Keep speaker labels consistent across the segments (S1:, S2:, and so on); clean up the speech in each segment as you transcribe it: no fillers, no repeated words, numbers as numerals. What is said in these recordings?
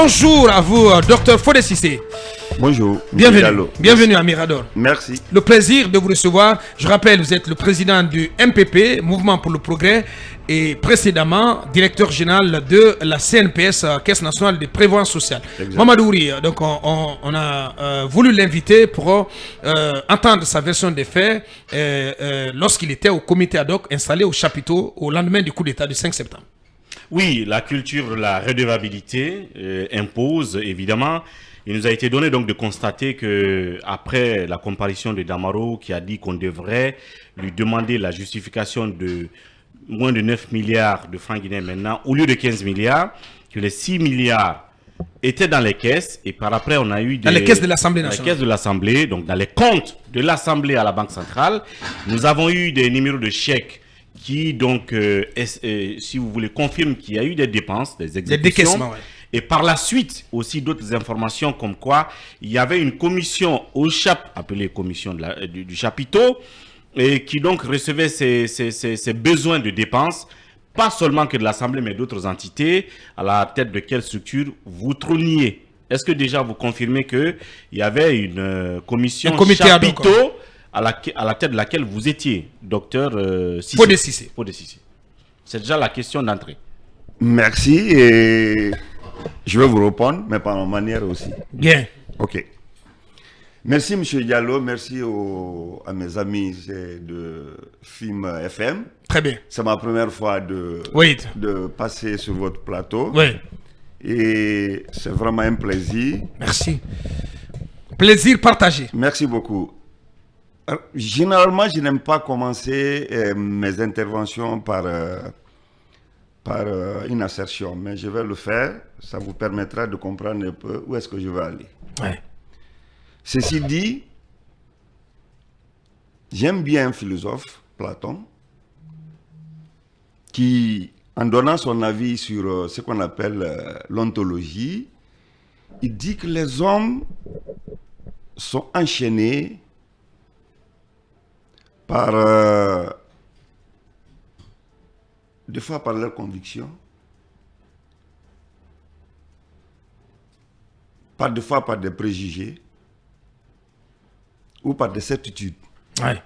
S1: Bonjour à vous, docteur Fodé Cissé.
S2: Bonjour.
S1: Bienvenue à Mirador.
S2: Merci.
S1: Le plaisir de vous recevoir. Je rappelle, vous êtes le président du MPP, Mouvement pour le Progrès, et précédemment directeur général de la CNPS, Caisse nationale de prévoyance sociale. Mamadou Ouri, donc on a voulu l'inviter pour entendre sa version des faits lorsqu'il était au comité ad hoc installé au chapiteau au lendemain du coup d'État du 5 septembre.
S3: Oui, la culture de la redevabilité impose, évidemment. Il nous a été donné donc de constater que après la comparution de Damaro qui a dit qu'on devrait lui demander la justification de moins de 9 milliards de francs guinéens maintenant, au lieu de 15 milliards, que les 6 milliards étaient dans les caisses et par après on a eu
S1: dans les caisses de l'Assemblée nationale.
S3: Dans les caisses de l'Assemblée, donc dans les comptes de l'Assemblée à la Banque centrale, nous avons eu des numéros de chèques qui donc, si vous voulez, confirment qu'il y a eu des dépenses, des exécutions.
S1: Ouais.
S3: Et par la suite, aussi d'autres informations comme quoi il y avait une commission au CHAP, appelée commission du chapiteau, et qui donc recevait ses besoins de dépenses, pas seulement que de l'Assemblée, mais d'autres entités, à la tête de quelle structure vous trôniez. Est-ce que déjà vous confirmez qu'il y avait une commission chapiteau à la tête de laquelle vous étiez, docteur
S1: Fodé Cissé.
S3: C'est déjà la question d'entrée.
S2: Merci et je vais vous répondre, mais par ma manière aussi.
S1: Bien.
S2: Ok. Merci M. Diallo, merci à mes amis de FIM FM.
S1: Très bien.
S2: C'est ma première fois de passer sur votre plateau.
S1: Oui.
S2: Et c'est vraiment un plaisir.
S1: Merci. Plaisir partagé.
S2: Merci beaucoup. Généralement, je n'aime pas commencer mes interventions par une assertion, mais je vais le faire. Ça vous permettra de comprendre un peu où est-ce que je vais aller.
S1: Ouais.
S2: Ceci dit, j'aime bien un philosophe, Platon, qui, en donnant son avis sur ce qu'on appelle l'ontologie, il dit que les hommes sont enchaînés des fois par leurs convictions, des fois par des préjugés ou par des certitudes.
S1: Ouais.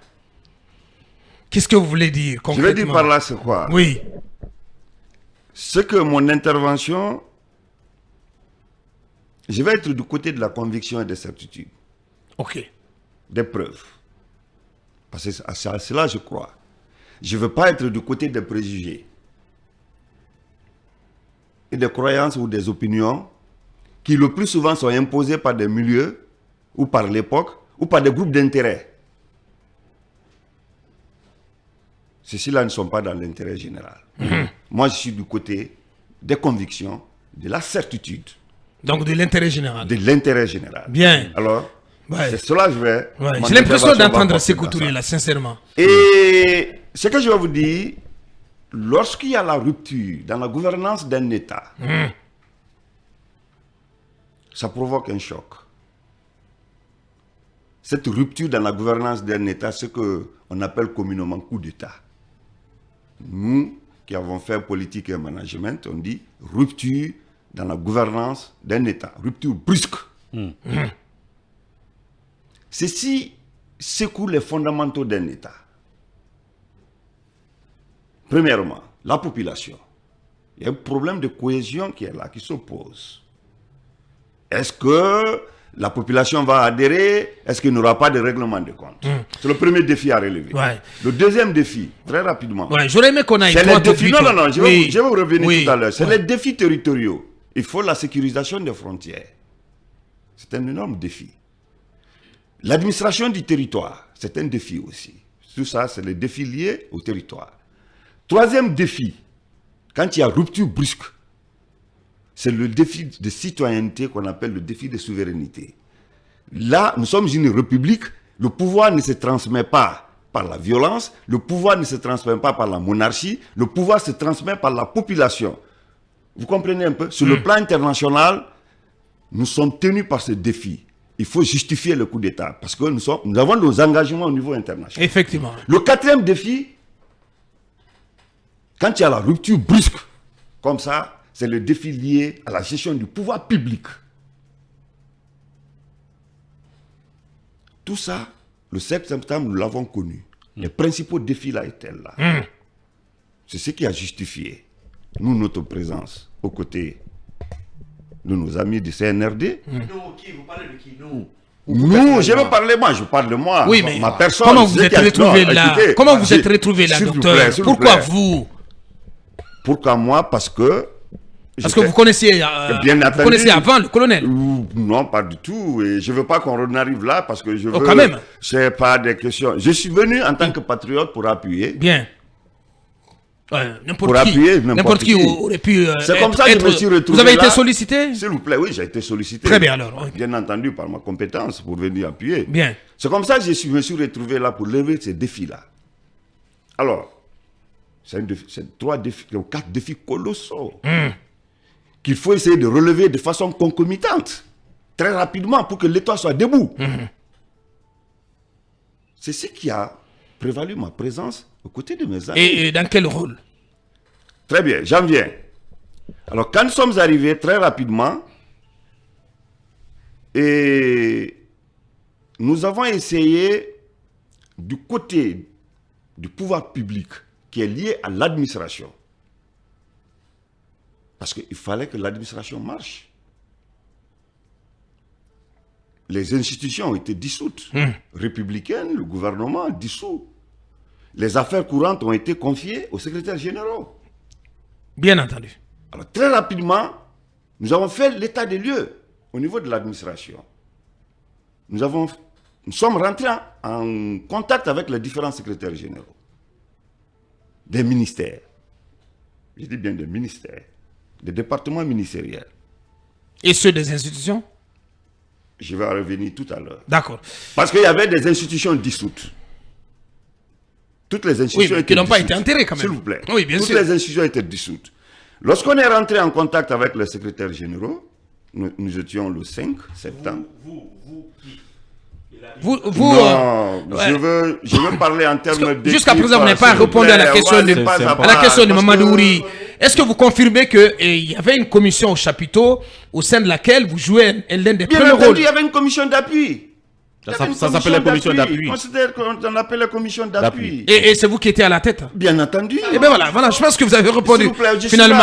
S1: Qu'est-ce que vous voulez dire concrètement?
S2: Je vais dire par là c'est quoi?
S1: Oui.
S2: Ce que mon intervention, je vais être du côté de la conviction et des certitudes.
S1: Ok.
S2: Des preuves. Parce que à cela je crois. Je ne veux pas être du côté des préjugés et des croyances ou des opinions qui le plus souvent sont imposées par des milieux ou par l'époque ou par des groupes d'intérêt. Ceux-là ne sont pas dans l'intérêt général. Moi, je suis du côté des convictions, de la certitude.
S1: Donc de l'intérêt général.
S2: De l'intérêt général.
S1: Bien.
S2: Alors, c'est cela que je vais...
S1: Ouais. J'ai l'impression d'entendre Sékou Touré là, sincèrement.
S2: Et ce que je vais vous dire, lorsqu'il y a la rupture dans la gouvernance d'un État, ça provoque un choc. Cette rupture dans la gouvernance d'un État, c'est ce qu'on appelle communément coup d'État. Nous, qui avons fait politique et management, on dit rupture dans la gouvernance d'un État, rupture brusque. Ceci secoue les fondamentaux d'un État. Premièrement, la population. Il y a un problème de cohésion qui est là, qui s'oppose. Est-ce que la population va adhérer? Est-ce qu'il n'y aura pas de règlement de compte? C'est le premier défi à relever.
S1: Ouais.
S2: Le deuxième défi, très rapidement.
S1: Ouais, j'aurais aimé qu'on aille
S2: trois défis. Non, je vais vous revenir tout à l'heure. C'est les défis territoriaux. Il faut la sécurisation des frontières. C'est un énorme défi. L'administration du territoire, c'est un défi aussi. Tout ça, c'est les défis liés au territoire. Troisième défi, quand il y a rupture brusque, c'est le défi de citoyenneté qu'on appelle le défi de souveraineté. Là, nous sommes une république, le pouvoir ne se transmet pas par la violence, le pouvoir ne se transmet pas par la monarchie, le pouvoir se transmet par la population. Vous comprenez un peu? Sur le plan international, nous sommes tenus par ce défi. Il faut justifier le coup d'État parce que nous avons nos engagements au niveau international.
S1: Effectivement.
S2: Le quatrième défi, quand il y a la rupture brusque, comme ça, c'est le défi lié à la gestion du pouvoir public. Tout ça, le 7 septembre, nous l'avons connu. Les principaux défis là étaient là. C'est ce qui a justifié, nous, notre présence aux côtés de nos amis du CNRD.
S3: Vous parlez de qui, nous?
S2: Nous, je veux parler moi, je parle de moi.
S1: Oui, mais
S2: ma personne.
S1: Comment vous êtes retrouvé là? Comment vous êtes retrouvé là, docteur? Pourquoi vous?
S2: Pourquoi moi? Parce que
S1: vous connaissiez, vous connaissiez avant le colonel?
S2: Non, pas du tout. Et je ne veux pas qu'on en arrive là parce que je veux...
S1: quand même.
S2: C'est pas des questions. Je suis venu en tant que patriote pour appuyer.
S1: Bien. N'importe qui aurait pu
S2: c'est comme ça que je me suis retrouvé.
S1: Vous avez été sollicité?
S2: S'il vous plaît, oui, j'ai été sollicité.
S1: Très bien alors. Oui.
S2: Bien entendu, par ma compétence pour venir appuyer.
S1: Bien.
S2: C'est comme ça que je me suis retrouvé là pour lever ces défis-là. Alors, c'est 3 défis, 4 défis colossaux qu'il faut essayer de relever de façon concomitante, très rapidement, pour que l'État soit debout. C'est ce qui a prévalu ma présence aux côtés de mes amis.
S1: Et dans quel rôle?
S2: Très bien, j'en viens. Alors, quand nous sommes arrivés très rapidement, et nous avons essayé, du côté du pouvoir public, qui est lié à l'administration, parce qu'il fallait que l'administration marche. Les institutions ont été dissoutes. Républicaines, le gouvernement dissous. Les affaires courantes ont été confiées aux secrétaires généraux.
S1: Bien entendu.
S2: Alors, très rapidement, nous avons fait l'état des lieux au niveau de l'administration. Nous sommes rentrés en contact avec les différents secrétaires généraux des ministères. Je dis bien des ministères, des départements ministériels.
S1: Et ceux des institutions?
S2: Je vais en revenir tout à l'heure.
S1: D'accord.
S2: Parce qu'il y avait des institutions dissoutes. Toutes les institutions
S1: qui n'ont pas été enterrées quand même.
S2: S'il vous plaît.
S1: Oui, bien sûr.
S2: Toutes les institutions étaient dissoutes. Lorsqu'on est rentré en contact avec les secrétaires généraux, nous étions le 5 septembre.
S1: Vous
S2: non, je veux parler en termes de...
S1: Jusqu'à présent, vous n'avez pas répondu à la question de Mamadou Ouri. Est-ce que vous confirmez qu'il y avait une commission au chapiteau au sein de laquelle vous jouez l'un des premiers rôles?
S2: Il y avait une commission d'appui.
S3: Ça s'appelle la commission d'appui.
S2: On appelle la commission d'appui.
S1: Et c'est vous qui étiez à la tête?
S2: Bien entendu.
S1: Et bien voilà, je pense que vous avez répondu finalement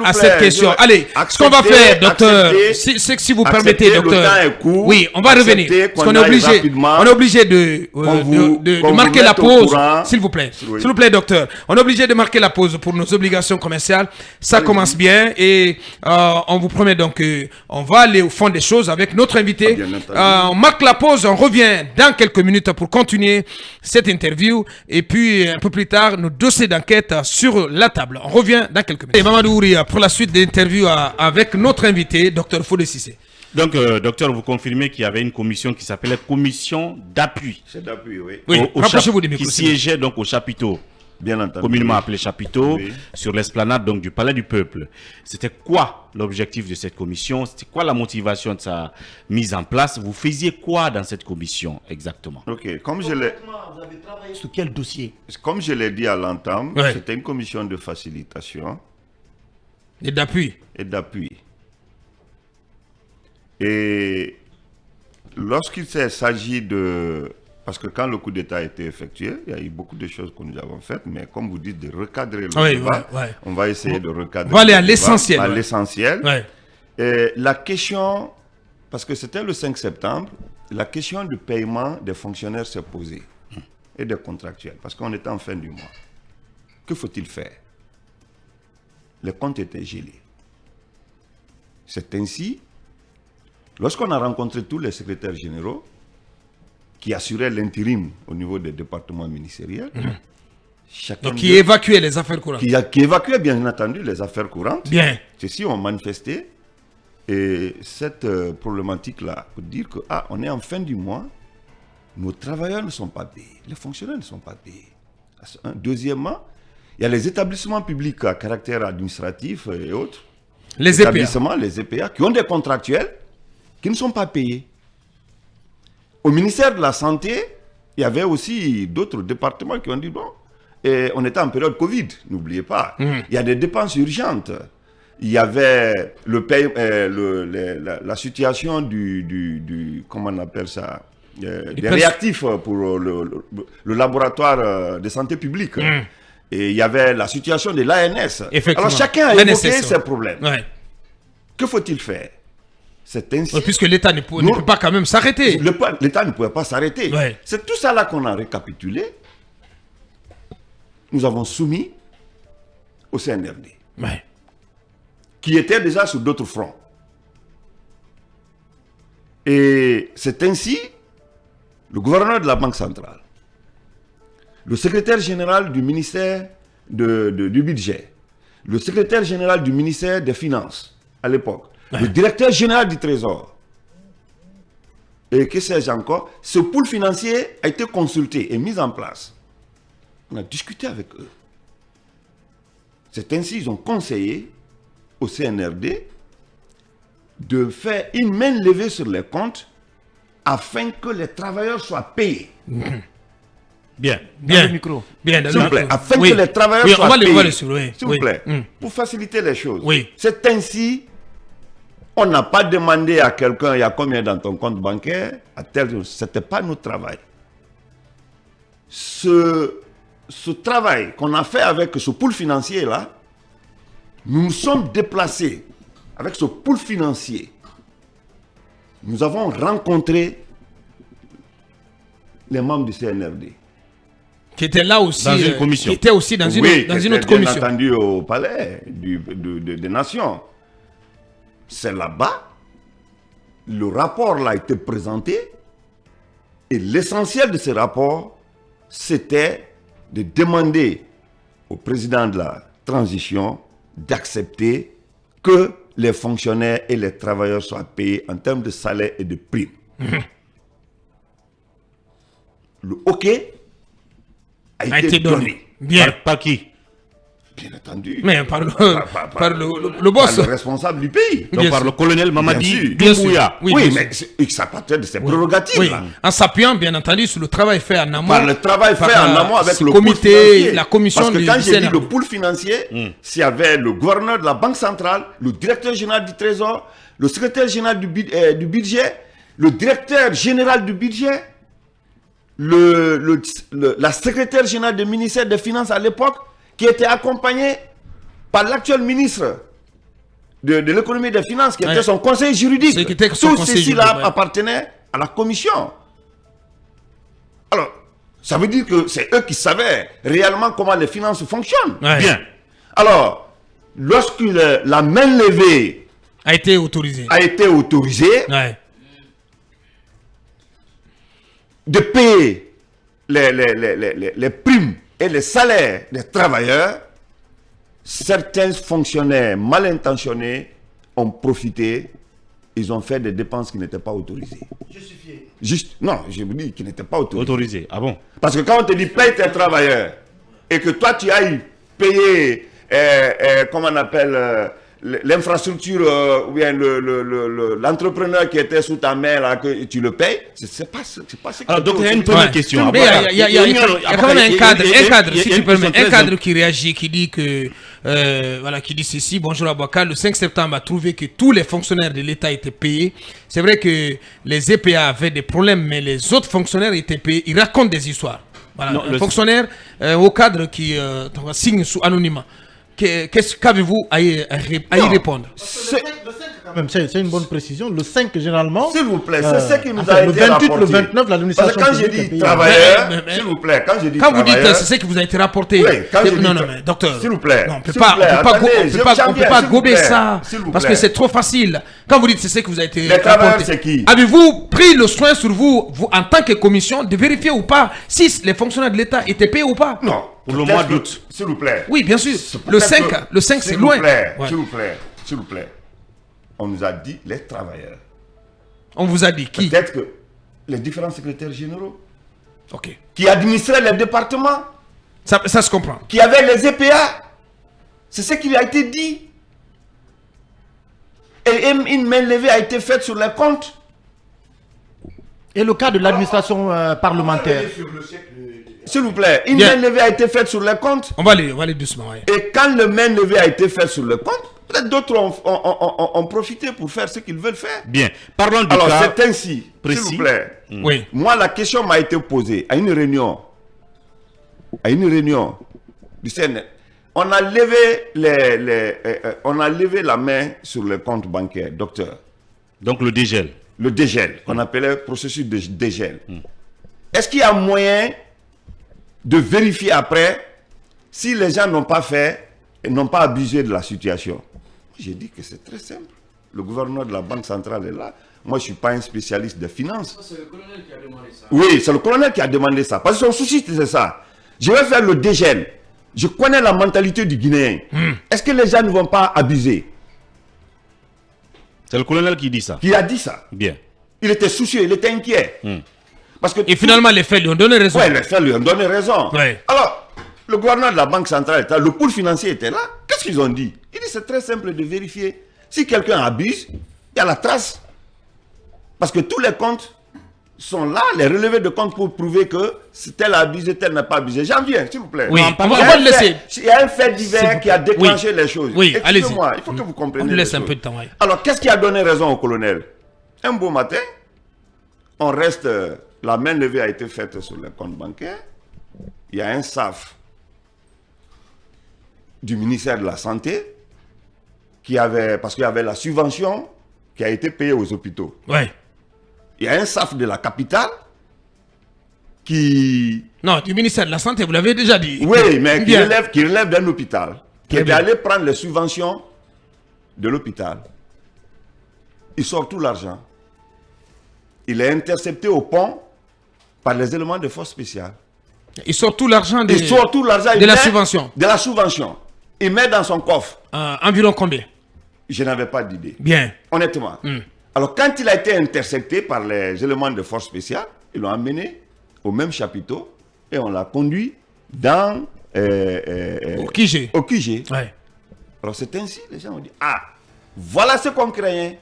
S1: à cette question. Allez, ce qu'on va faire, docteur, si vous permettez, docteur. Oui, on va revenir. Parce qu'on est obligé de marquer la pause, s'il vous plaît. S'il vous plaît, docteur. On est obligé de marquer la pause pour nos obligations commerciales. Ça commence bien et on vous promet donc qu'on va aller au fond des choses avec notre invité. On marque la pause, on revient dans quelques minutes pour continuer cette interview et puis un peu plus tard nos dossiers d'enquête sur la table. On revient dans quelques minutes. Et Mamadou Ouri pour la suite de l'interview avec notre invité, Dr Fodé Cissé.
S3: Donc, docteur, vous confirmez qu'il y avait une commission qui s'appelait commission d'appui.
S2: C'est d'appui, oui.
S1: Rapprochez-vous des micros.
S3: Qui siégeait donc au chapiteau.
S2: Bien entendu.
S3: Communément appelé chapiteau, sur l'esplanade donc du Palais du Peuple. C'était quoi l'objectif de cette commission? C'était quoi la motivation de sa mise en place? Vous faisiez quoi dans cette commission exactement?
S2: Ok, comme je l'ai...
S4: Vous avez travaillé sur quel dossier?
S2: Comme je l'ai dit à l'entame, c'était une commission de facilitation.
S1: Et d'appui.
S2: Et lorsqu'il s'agit de... Parce que quand le coup d'État a été effectué, il y a eu beaucoup de choses que nous avons faites, mais comme vous dites, de recadrer le débat, on va essayer de recadrer.
S1: On va aller à l'essentiel.
S2: À l'essentiel. Et la question, parce que c'était le 5 septembre, la question du paiement des fonctionnaires s'est posée, et des contractuels, parce qu'on était en fin du mois. Que faut-il faire? Les comptes étaient gelés. C'est ainsi, lorsqu'on a rencontré tous les secrétaires généraux, qui assurait l'intérim au niveau des départements ministériels.
S1: Donc qui évacuait les affaires courantes.
S2: Qui évacuait bien entendu les affaires courantes.
S1: Bien.
S2: Ceux-ci ont manifesté et cette problématique-là pour dire que on est en fin du mois, nos travailleurs ne sont pas payés, les fonctionnaires ne sont pas payés. Deuxièmement, il y a les établissements publics à caractère administratif et autres.
S1: Les
S2: établissements, les EPA, qui ont des contractuels qui ne sont pas payés. Au ministère de la Santé, il y avait aussi d'autres départements qui ont dit, bon, et on était en période Covid, n'oubliez pas. Il y a des dépenses urgentes. il y avait la situation comment on appelle ça, des réactifs pour le laboratoire de santé publique. Et il y avait la situation de l'ANS. Alors chacun a évoqué ses problèmes. Ouais. Que faut-il faire? C'est ainsi.
S1: Puisque l'État ne peut pas quand même s'arrêter.
S2: L'État ne pouvait pas s'arrêter. Ouais. C'est tout ça là qu'on a récapitulé. Nous avons soumis au CNRD. Ouais. Qui était déjà sur d'autres fronts. Et c'est ainsi le gouverneur de la Banque centrale, le secrétaire général du ministère du budget, le secrétaire général du ministère des Finances à l'époque, le directeur général du Trésor, et que sais-je encore, ce pool financier a été consulté et mis en place. On a discuté avec eux. C'est ainsi qu'ils ont conseillé au CNRD de faire une main levée sur les comptes afin que les travailleurs soient payés.
S1: Bien.
S2: S'il vous plaît, afin que les travailleurs soient payés. S'il vous plaît, pour faciliter les choses. C'est ainsi, on n'a pas demandé à quelqu'un, il y a combien dans ton compte bancaire, à tel jour. Ce n'était pas notre travail. Ce travail qu'on a fait avec ce pool financier-là, nous nous sommes déplacés avec ce pool financier. Nous avons rencontré les membres du CNRD.
S1: Qui étaient là aussi,
S3: dans une commission.
S1: Qui étaient aussi dans une autre commission.
S2: Bien entendu au palais des Nations. C'est là-bas, le rapport là a été présenté et l'essentiel de ce rapport, c'était de demander au président de la transition d'accepter que les fonctionnaires et les travailleurs soient payés en termes de salaire et de primes. Le OK a été donné.
S1: Bien.
S3: Par qui?
S2: Bien entendu.
S1: Mais par le boss.
S2: Par le responsable du pays.
S3: Donc par le colonel Mamadi
S2: Doumbouya. Oui, mais ça partait de ses prérogatives. Oui.
S1: En s'appuyant, bien entendu, sur le travail fait en amont.
S2: Par le travail fait en amont avec le
S1: comité,
S2: pool financier.
S1: la commission.
S2: Parce que quand j'ai dit le pool financier, s'il y avait le gouverneur de la Banque centrale, le directeur général du Trésor, le secrétaire général du budget, le directeur général du budget, la secrétaire générale du ministère des Finances à l'époque, qui était accompagné par l'actuel ministre de l'économie et des finances, qui était son conseiller juridique. Tout ceci-là appartenait à la commission. Alors, ça veut dire que c'est eux qui savaient réellement comment les finances fonctionnent.
S3: Bien.
S2: Alors, lorsque la main levée
S1: a été autorisée,
S2: de payer les primes et les salaires des travailleurs, certains fonctionnaires mal intentionnés ont profité, ils ont fait des dépenses qui n'étaient pas autorisées.
S4: Justifiées.
S2: Non, je vous dis qui n'étaient pas autorisées.
S3: Autorisées, ah bon?
S2: Parce que quand on te dit paye tes travailleurs et que toi tu ailles payer, comment on appelle, l'infrastructure ou bien l'entrepreneur qui était sous ta main là, que tu le payes, c'est pas ce que...
S3: Alors donc il y a une première question.
S1: Mais il y a quand même un cadre, si tu permets, un cadre qui réagit, qui dit que qui dit ceci. Bonjour Abouakar, le 5 septembre a trouvé que tous les fonctionnaires de l'État étaient payés. C'est vrai que les EPA avaient des problèmes, mais les autres fonctionnaires étaient payés. Ils racontent des histoires. Voilà, un fonctionnaire au cadre qui signe sous anonymat. Qu'avez-vous à y répondre?
S4: C'est une bonne précision. Le 5, généralement...
S2: S'il vous plaît, c'est ce qui nous a été rapporté.
S4: Le 28, le 29, l'administration...
S2: Parce que quand j'ai dit travailleur, s'il vous plaît, quand
S1: vous dites c'est ce qui vous a été rapporté... Non, mais docteur...
S2: S'il vous plaît.
S1: On ne peut pas gober ça, parce que c'est trop facile. Quand vous dites c'est ce qui vous a été rapporté...
S2: c'est qui?
S1: Avez-vous pris le soin sur vous, en tant que commission, de vérifier ou pas si les fonctionnaires de l'État étaient payés ou pas?
S2: Non.
S3: Pour le mois d'août.
S2: S'il vous plaît.
S1: Oui, bien sûr. Le 5 c'est loin.
S2: S'il vous plaît. On nous a dit les travailleurs.
S1: On vous a dit qui?
S2: Peut-être que les différents secrétaires généraux.
S1: Ok.
S2: Qui administraient les départements.
S1: Ça se comprend.
S2: Qui avaient les EPA. C'est ce qui a été dit. Et une main levée a été faite sur les comptes.
S4: Et le cas de l'administration parlementaire.
S2: S'il vous plaît, une main levée a été faite sur les comptes.
S1: On va aller doucement. Ouais.
S2: Et quand le main levée a été faite sur le compte, Peut-être d'autres ont profité pour faire ce qu'ils veulent faire.
S3: Bien. Parlons du
S2: Alors,
S3: cas
S2: c'est ainsi,
S3: précis.
S2: s'il vous plaît.
S1: Oui.
S2: Moi, la question m'a été posée à une réunion du CNR. On a levé la main sur les comptes bancaires, docteur.
S3: Donc le dégel.
S2: Le dégel, qu'on appelait processus de dégel. Est-ce qu'il y a moyen de vérifier après si les gens n'ont pas fait et n'ont pas abusé de la situation? J'ai dit que c'est très simple. Le gouverneur de la Banque centrale est là. Moi, je ne suis pas un spécialiste de finances.
S5: C'est le colonel qui a demandé ça.
S2: Oui, c'est le colonel qui a demandé ça. Parce que son souci, c'est ça. Je vais faire le dégel. Je connais la mentalité du Guinéen. Est-ce que les gens ne vont pas abuser?
S3: C'est le colonel qui dit ça.
S2: Qui a dit ça?
S3: Bien.
S2: Il était soucieux, il était inquiet. Parce que
S1: Et finalement, les faits lui ont donné raison.
S2: Oui, les faits lui ont donné raison.
S1: Ouais.
S2: Alors, le gouverneur de la Banque centrale était là, le pool financier était là. Qu'est-ce qu'ils ont dit? Il dit c'est très simple de vérifier. Si quelqu'un abuse, il y a la trace. Parce que tous les comptes sont là, les relevés de comptes pour prouver que tel a abusé, tel n'a pas abusé. J'en viens, s'il vous plaît.
S1: Oui,
S2: Non,
S1: on va le laisser.
S2: Il y a un fait divers qui a déclenché les choses.
S1: Oui, allez-y.
S2: Excusez-moi, il faut que vous compreniez.
S1: On nous laisse
S2: les
S1: un
S2: choses.
S1: peu de temps. Ouais.
S2: Alors, qu'est-ce qui a donné raison au colonel? Un beau matin, on reste, la main levée a été faite sur les comptes bancaires. Il y a un SAF du ministère de la Santé qui avait, parce qu'il y avait la subvention qui a été payée aux hôpitaux.
S1: Ouais.
S2: Il y a un SAF de la capitale qui...
S1: Non, du ministère de la Santé, vous l'avez déjà dit.
S2: Oui, mais qui
S1: Bien.
S2: relève d'un hôpital, qui
S1: Très
S2: est
S1: bien.
S2: allé prendre les subventions de l'hôpital. Il sort tout l'argent. Il est intercepté au pont par les éléments de force spéciale.
S1: Il sort tout l'argent
S2: Il sort tout l'argent.
S1: de la subvention.
S2: De la subvention. Il met dans son coffre.
S1: Environ combien?
S2: Je n'avais pas d'idée.
S1: Bien.
S2: Honnêtement. Alors, quand il a été intercepté par les éléments de force spéciale, ils l'ont amené au même chapiteau et on l'a conduit dans...
S1: Au QG.
S2: Au QG.
S1: Ouais.
S2: Alors, c'est ainsi, les gens ont dit, ah, voilà ce qu'on craignait.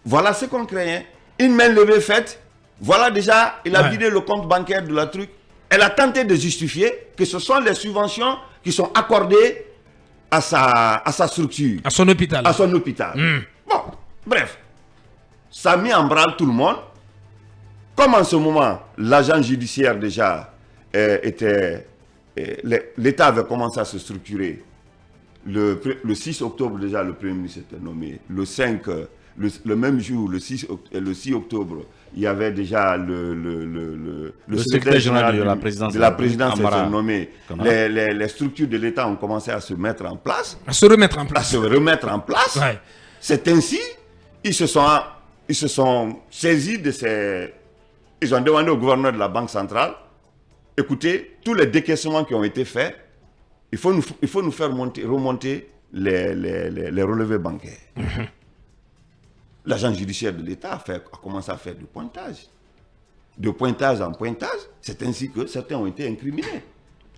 S2: Voilà ce qu'on craignait. Une main levée faite. Voilà déjà, il a vidé le compte bancaire de la truc. Elle a tenté de justifier que ce sont les subventions qui sont accordées à sa structure.
S1: À son hôpital.
S2: À son hôpital. Bon, bref. Ça a mis en branle tout le monde. Comme en ce moment, l'agent judiciaire déjà était... L'État avait commencé à se structurer. Le 6 octobre déjà, le Premier ministre était nommé. Le 5, le même jour, le 6 octobre, il y avait déjà le secrétaire général de la présidence était nommé. Les structures de l'État ont commencé à se mettre en place.
S1: À se remettre en place.
S2: Ouais. C'est ainsi, ils se sont saisis de ces... Ils ont demandé au gouverneur de la Banque centrale, écoutez, tous les décaissements qui ont été faits, il faut nous faire remonter les relevés bancaires. L'agent judiciaire de l'État a commencé à faire du pointage. De pointage en pointage, c'est ainsi que certains ont été incriminés.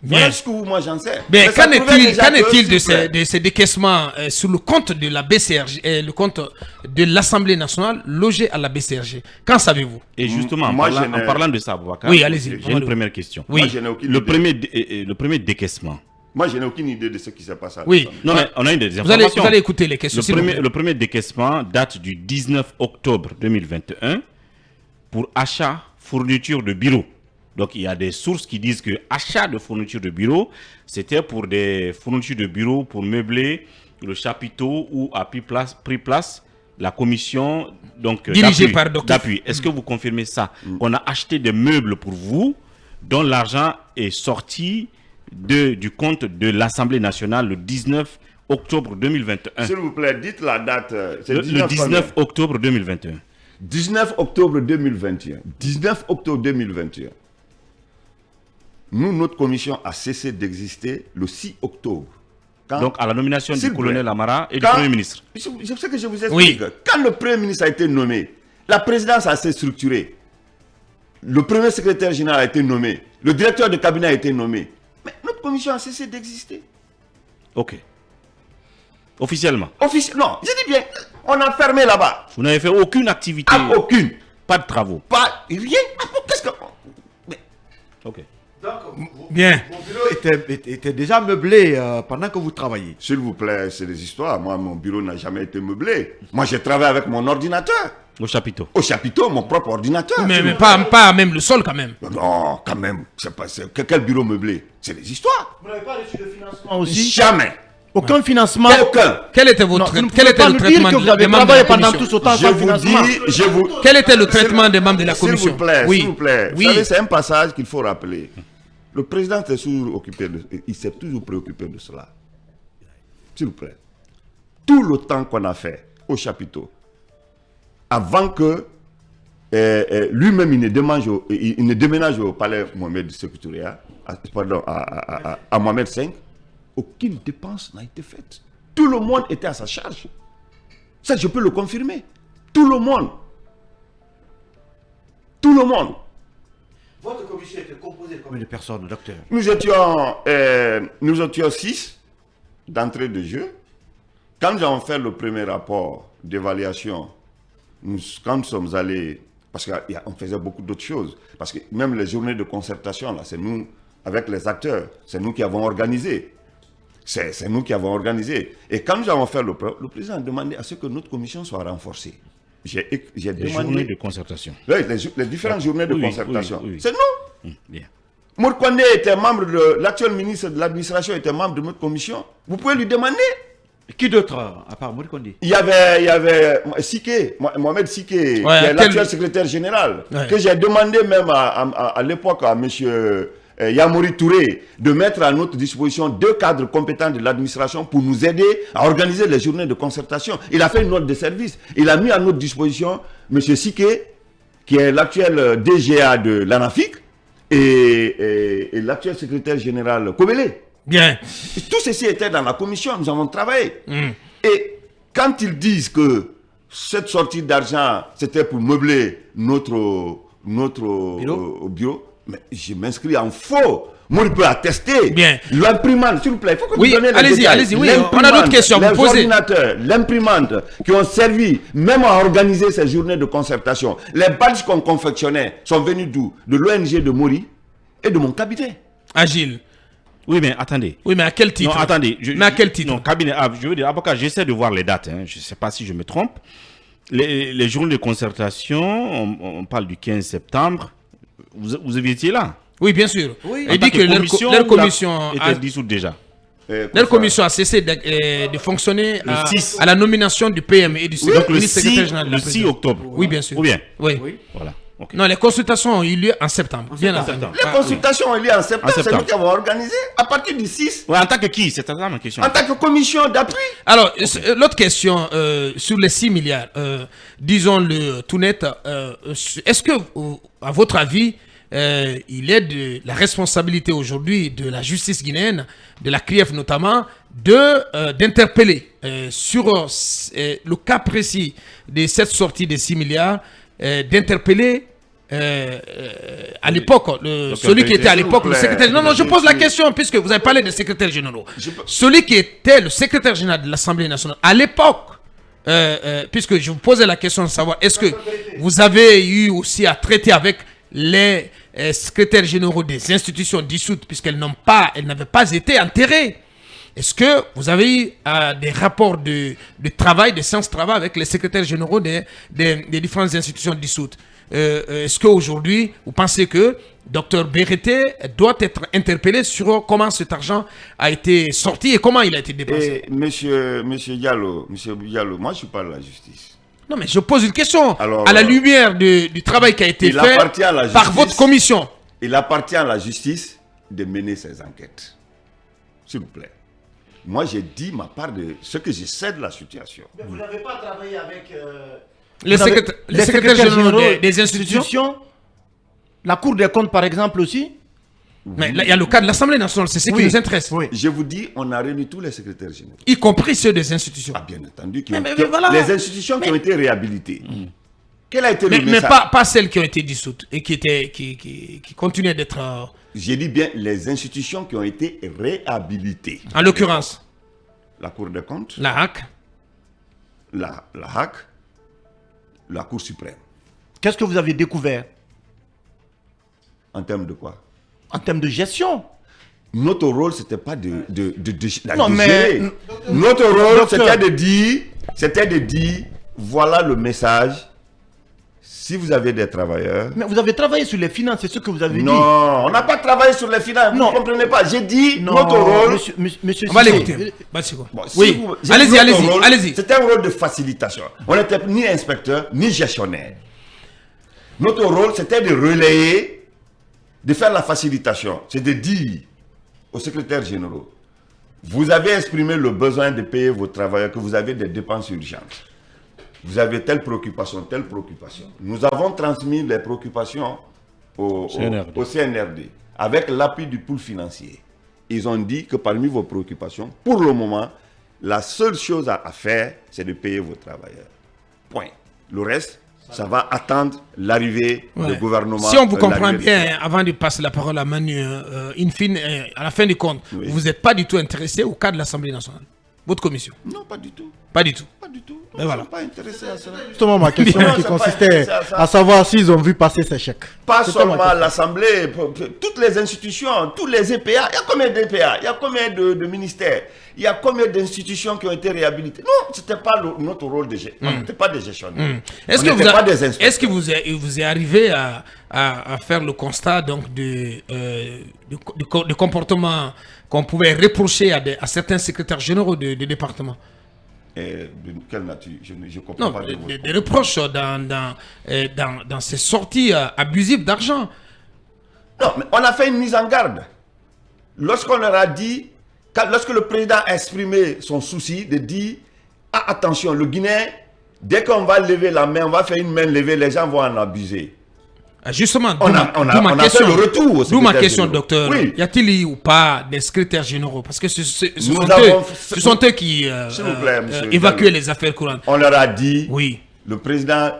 S2: Voilà ce que moi j'en sais.
S1: Mais qu'en est-il de ces décaissements sur le compte de la BCRG, le compte de l'Assemblée nationale logé à la BCRG? Qu'en savez-vous?
S3: Et justement, en parlant de ça, Boubacar,
S1: oui, allez-y.
S3: J'ai une première question.
S1: Oui.
S2: Moi,
S3: le premier décaissement.
S2: Moi, je n'ai aucune idée de ce qui s'est passé.
S1: Oui.
S3: Non, mais on a une des informations.
S1: Vous allez écouter les questions.
S3: Le premier décaissement date du 19 octobre 2021 pour achat, fourniture de bureau. Donc, il y a des sources qui disent que achat de fourniture de bureau, c'était pour des fournitures de bureau pour meubler le chapiteau où a pris place la commission
S1: dirigée par Dr.
S3: d'appui. Est-ce que vous confirmez ça? On a acheté des meubles pour vous dont l'argent est sorti du compte de l'Assemblée nationale le 19 octobre 2021.
S2: S'il vous plaît, dites la date.
S3: Le 19 octobre 2021.
S2: 19 octobre 2021. 19 octobre 2021. Nous, notre commission a cessé d'exister le 6 octobre.
S3: Donc, à la nomination du colonel Amara et du Premier ministre.
S2: Je sais que je vous explique. Oui. Quand le Premier ministre a été nommé, la présidence a été structurée. Le premier secrétaire général a été nommé. Le directeur de cabinet a été nommé. Mais notre commission a cessé d'exister.
S3: Ok. Officiellement?
S2: Non, je dis bien, on a fermé là-bas.
S3: Vous n'avez fait aucune activité?
S2: Aucune.
S3: Pas de travaux?
S2: Pas rien. Qu'est-ce que...
S3: Ok.
S1: Bien.
S4: Mon bureau était déjà meublé pendant que vous travailliez.
S2: S'il vous plaît, c'est des histoires. Moi, mon bureau n'a jamais été meublé. Moi, j'ai travaillé avec mon ordinateur.
S3: Au chapiteau.
S2: Au chapiteau, mon propre ordinateur.
S1: Mais pas même le sol quand même.
S2: Non, quand même. Quel bureau meublé? C'est des histoires.
S4: Vous n'avez pas reçu de financement aussi?
S2: Jamais.
S4: Aucun financement.
S2: Aucun.
S1: Quel était votre
S4: Vous ne
S1: quel
S4: pouvez
S1: était
S4: pas
S1: le
S4: nous dire
S1: traitement
S4: que vous
S1: des
S4: avez
S1: membres de
S4: travaillé
S1: la
S4: pendant
S1: commission?
S4: tout ce temps
S2: Je
S4: sans
S2: vous
S4: financement.
S2: dis,
S1: Quel était le traitement des membres de la commission?
S2: S'il vous plaît,
S1: Oui.
S2: s'il vous plaît.
S1: Oui.
S2: Vous savez, c'est un passage qu'il faut rappeler. Le président il s'est toujours préoccupé de cela. S'il vous plaît. Tout le temps qu'on a fait au chapiteau, avant que lui-même il ne déménage au palais Mohamed Sékou-Touré, à Mohamed V, aucune dépense n'a été faite. Tout le monde était à sa charge. Ça, je peux le confirmer. Tout le monde. Tout le monde.
S4: Votre commission était composée de combien de personnes, docteur?
S2: Nous étions 6 d'entrée de jeu. Quand nous avons fait le premier rapport d'évaluation, quand nous sommes allés, parce qu'on faisait beaucoup d'autres choses, parce que même les journées de concertation, là, c'est nous, avec les acteurs, c'est nous qui avons organisé. C'est nous qui avons organisé. Et quand nous avons fait le président a demandé à ce que notre commission soit renforcée. J'ai
S3: Les journées de concertation.
S2: Oui, les différentes journées de concertation.
S3: Oui.
S2: C'est nous.
S3: Bien.
S2: Mourkonde était membre l'actuel ministre de l'administration était membre de notre commission. Vous pouvez lui demander.
S4: Qui d'autre, à part Mourkonde?
S2: Il y avait Siké, Mohamed Siké, qui est l'actuel secrétaire général, que j'ai demandé même à l'époque à monsieur Yamori Touré de mettre à notre disposition 2 cadres compétents de l'administration pour nous aider à organiser les journées de concertation. Il a fait une note de service. Il a mis à notre disposition M. Siké, qui est l'actuel DGA de l'ANAFIC, et l'actuel secrétaire général Kobele.
S1: Bien.
S2: Tout ceci était dans la commission, nous avons travaillé. Et quand ils disent que cette sortie d'argent, c'était pour meubler notre bureau, mais je m'inscris en faux. Moi, je peux attester.
S1: Bien.
S2: L'imprimante, s'il vous plaît, il faut que vous donniez
S1: allez-y,
S2: détails.
S1: allez-y, oui, on a d'autres questions à vous poser.
S2: Les ordinateurs, l'imprimante, qui ont servi même à organiser ces journées de concertation. Les badges qu'on confectionnait sont venus d'où? De l'ONG de Mori et de mon cabinet.
S1: Agile.
S3: Oui, mais attendez.
S1: Oui, mais à quel titre?
S3: Non, attendez.
S1: Mais à quel titre?
S3: Non, cabinet. Je veux dire, avocat, j'essaie de voir les dates. Hein. Je ne sais pas si je me trompe. Les journées de concertation, on parle du 15 septembre. Vous étiez là?
S1: Oui, bien sûr.
S4: Oui.
S1: Il dit que leur commission
S3: était dissoute déjà.
S1: Leur commission a cessé de fonctionner
S3: Le 6.
S1: à la nomination du PM et du
S3: Donc le
S1: secrétaire général de la
S3: 6
S1: présidence.
S3: octobre.
S1: Oui, bien sûr.
S3: Ou bien?
S1: Oui.
S3: Voilà. Okay.
S1: Non, les consultations ont eu lieu en septembre. Bien entendu.
S2: Les consultations ont eu lieu en septembre, c'est
S3: septembre.
S2: nous qui avons organisé à partir du 6,
S3: Ouais, en tant que qui? C'est ça ma question.
S2: en tant que commission d'appui.
S1: Alors, l'autre question sur les 6 milliards, disons-le tout net, est-ce que, à votre avis, il est de la responsabilité aujourd'hui de la justice guinéenne, de la CRIEF notamment, d'interpeller sur le cas précis de cette sortie des 6 milliards, d'interpeller à l'époque, celui qui était à l'époque le secrétaire... Non, je pose la question puisque vous avez parlé des secrétaires généraux. Celui qui était le secrétaire général de l'Assemblée nationale à l'époque, puisque je vous posais la question de savoir, est-ce que vous avez eu aussi à traiter avec les secrétaires généraux des institutions dissoutes puisqu'elles n'avaient pas été enterrées? Est-ce que vous avez eu des rapports de travail, de séances de travail avec les secrétaires généraux des différentes institutions dissoutes? Est-ce qu'aujourd'hui, vous pensez que Dr Berete doit être interpellé sur comment cet argent a été sorti et comment il a été dépensé?
S2: Monsieur Diallo, moi je suis pas de la justice.
S1: Non, mais je pose une question.
S2: Alors,
S1: à la lumière du travail qui a été fait par votre commission.
S2: Il appartient à la justice de mener ses enquêtes. S'il vous plaît. Moi, j'ai dit ma part de ce que je sais de la situation.
S4: Mais vous n'avez pas travaillé avec
S1: Les secrétaires généraux des institutions.
S4: La Cour des comptes, par exemple, aussi.
S1: Mais là, il y a le cas de l'Assemblée nationale, c'est ce qui nous intéresse.
S4: Oui.
S2: Je vous dis, on a réuni tous les secrétaires généraux.
S1: Y compris ceux des institutions.
S2: Ah, bien entendu.
S1: Voilà.
S2: Les institutions qui ont été réhabilitées. Quel a été le
S1: Mais
S2: message?
S1: pas celles qui ont été dissoutes et qui continuent d'être...
S2: J'ai dit bien les institutions qui ont été réhabilitées.
S1: En l'occurrence,
S2: La Cour des comptes,
S1: la HAC.
S2: la HAC, la Cour suprême.
S4: Qu'est-ce que vous avez découvert?
S2: En termes de quoi?
S4: en termes de gestion.
S2: Notre rôle, c'était pas de
S4: Non, mais-
S2: gérer. Notre rôle,
S4: Docteur.
S2: c'était de dire, voilà le message. Si vous avez des travailleurs...
S4: Mais vous avez travaillé sur les finances, c'est ce que vous avez dit.
S2: Non, on n'a pas travaillé sur les finances,
S4: Non.
S2: vous ne comprenez pas. J'ai dit,
S4: Non,
S2: notre rôle...
S4: monsieur
S1: On va
S4: Cissé,
S1: l'écouter. Bassirou.
S2: Bon, si
S1: Oui,
S2: vous- j'ai
S1: allez-y,
S2: dit
S1: allez-y,
S2: notre rôle,
S1: allez-y.
S2: C'était un rôle de facilitation. On n'était ni inspecteur, ni gestionnaire. Notre rôle, c'était de relayer, de faire la facilitation. C'est de dire aux secrétaires généraux, vous avez exprimé le besoin de payer vos travailleurs, que vous avez des dépenses urgentes. Vous avez telle préoccupation, telle préoccupation. Nous avons transmis les préoccupations au CNRD avec l'appui du pool financier. Ils ont dit que parmi vos préoccupations, pour le moment, la seule chose à faire, c'est de payer vos travailleurs. Point. Le reste, ça va attendre l'arrivée
S1: Ouais.
S2: du gouvernement.
S1: Si on vous comprend
S2: l'arrivée-
S1: bien, avant de passer la parole à Manu, in fine, à la fin du compte,
S2: Oui.
S1: vous n'êtes pas du tout intéressé au cas de l'Assemblée nationale. Votre commission.
S2: Non, pas du tout.
S1: Pas du tout.
S2: Pas du tout.
S1: Mais voilà.
S2: Ils ne sont pas intéressés à cela.
S4: Justement, ma question
S2: Non,
S4: qui
S2: c'est pas
S4: consistait
S2: intéressé à ça.
S4: à savoir s'ils ont vu passer ces chèques.
S2: Pas
S4: C'était ma
S2: seulement
S4: question.
S2: l'Assemblée, toutes les institutions, tous les EPA. Il y a combien d'EPA? Il y a combien de ministères? Il y a combien d'institutions qui ont été réhabilitées? Non, ce n'était pas notre rôle de gestion. On n'était pas des gestionnaires.
S1: Est-ce
S2: On
S1: que,
S2: n'était pas des inspecteurs.
S1: est-ce que vous est arrivé à faire le constat donc de comportement qu'on pouvait reprocher à certains secrétaires généraux de département?
S2: Et de quelle nature? Je ne comprends
S1: Non,
S2: pas de votre...
S1: des reproches dans ces sorties abusives d'argent.
S2: Non, mais on a fait une mise en garde. Lorsqu'on leur a dit, lorsque le président a exprimé son souci de dire, ah, attention, le Guinéen, dès qu'on va lever la main, on va faire une main levée, les gens vont en abuser.
S1: Justement,
S2: On a fait le retour au
S1: d'où ma
S2: secrétaire
S1: question,
S2: général.
S1: docteur.
S2: Oui.
S1: Y a-t-il eu ou pas des secrétaires généraux? Parce que ce sont eux qui
S2: S'il vous plaît, monsieur
S1: évacuent
S2: Diallo.
S1: les affaires courantes.
S2: On leur a dit,
S1: Oui.
S2: le président,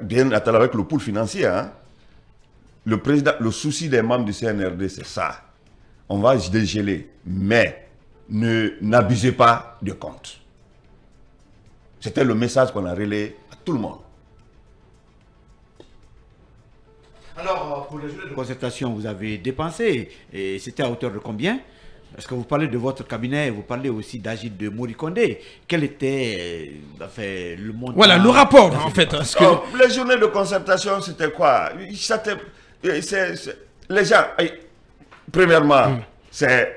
S2: bien entendu avec le pool financier, hein, le président, le souci des membres du CNRD, c'est ça. On va dégeler, mais n'abusez pas de compte. C'était le message qu'on a relayé à tout le monde.
S4: Alors, pour les journées de concertation, vous avez dépensé, et c'était à hauteur de combien? Parce que vous parlez de votre cabinet, vous parlez aussi d'Agile de Morikonde. Quel était le montant?
S1: Voilà, le rapport, en fait. Parce que...
S2: Oh, les journées de concertation, c'était quoi? Les gens, premièrement, c'est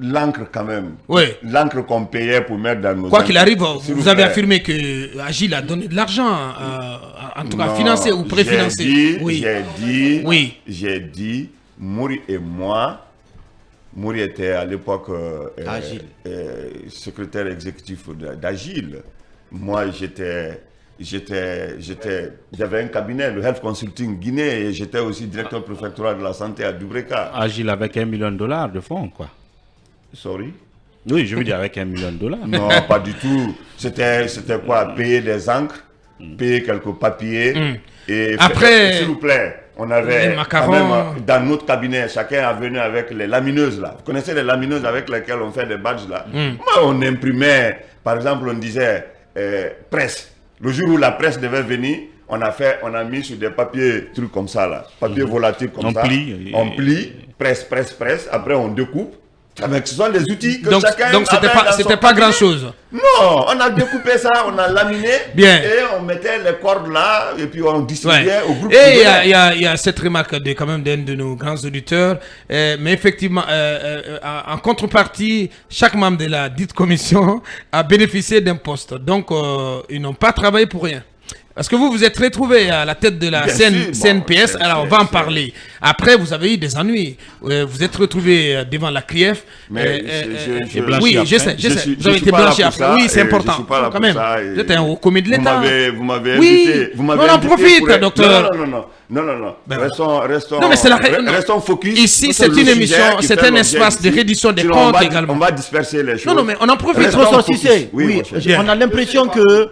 S2: l'encre quand même.
S1: Oui.
S2: L'encre qu'on payait pour mettre dans nos...
S1: Quoi qu'il arrive,
S2: S'il
S1: vous
S2: vous
S1: avez
S2: plaît.
S1: affirmé que Agile a donné de l'argent, en tout cas
S2: Non,
S1: financé ou préfinancé.
S2: J'ai dit, Mouri et moi, Mouri était à l'époque
S4: Agile.
S2: secrétaire exécutif d'Agile. Moi, j'avais un cabinet, le Health Consulting Guinée, et j'étais aussi directeur préfectoral de la santé à Dubreka.
S3: Agile avec $1 million de fonds, quoi.
S2: Sorry?
S3: Oui, je veux dire avec $1 million.
S2: Non, pas du tout. C'était quoi? Payer des encres, payer quelques papiers. Et
S1: Après,
S2: s'il vous plaît, on avait
S1: les macarons.
S2: quand même, dans notre cabinet, chacun est venu avec les lamineuses là. Vous connaissez les lamineuses avec lesquelles on fait des badges là? Moi, on imprimait, par exemple, on disait presse. Le jour où la presse devait venir, on a mis sur des papiers, trucs comme ça là, papiers volatiles comme
S3: On
S2: ça.
S3: plie.
S2: On plie, presse. Après, on découpe. Avec, ce sont des outils que
S1: donc
S2: chacun
S1: c'était
S2: avait dans
S1: pas,
S2: son
S1: c'était pas
S2: cabinet.
S1: grand chose.
S2: Non, on a découpé ça, on a laminé.
S1: Bien.
S2: Et on mettait les cordes là, et puis on distribuait au groupe.
S1: Et il y a cette remarque quand même d'un de nos grands auditeurs. Mais effectivement, en contrepartie, chaque membre de la dite commission a bénéficié d'un poste. Donc, ils n'ont pas travaillé pour rien. Parce que vous êtes retrouvé à la tête de la
S2: Bien sûr,
S1: CNPS,
S2: bon,
S1: alors on va en parler. Après, vous avez eu des ennuis. Vous êtes retrouvé devant la CRIEF.
S2: Mais
S1: oui, je sais. Vous avez été blanchi après. Oui, c'est important. Quand même. Vous êtes un haut commis de l'État.
S2: Vous m'avez
S1: oui.
S2: invité. Vous m'avez
S1: on en
S2: invité
S1: profite,
S2: pour...
S1: docteur.
S2: Non.
S1: Ben,
S2: restons,
S1: non, mais c'est
S2: restons focus.
S1: Ici, c'est une émission, c'est un espace de reddition des comptes également.
S2: On va disperser les choses.
S1: Non, mais on en profite.
S2: Restons
S4: Professeur
S2: focus.
S4: Cissé,
S2: Oui,
S4: oui,
S2: mon cher.
S4: on a l'impression que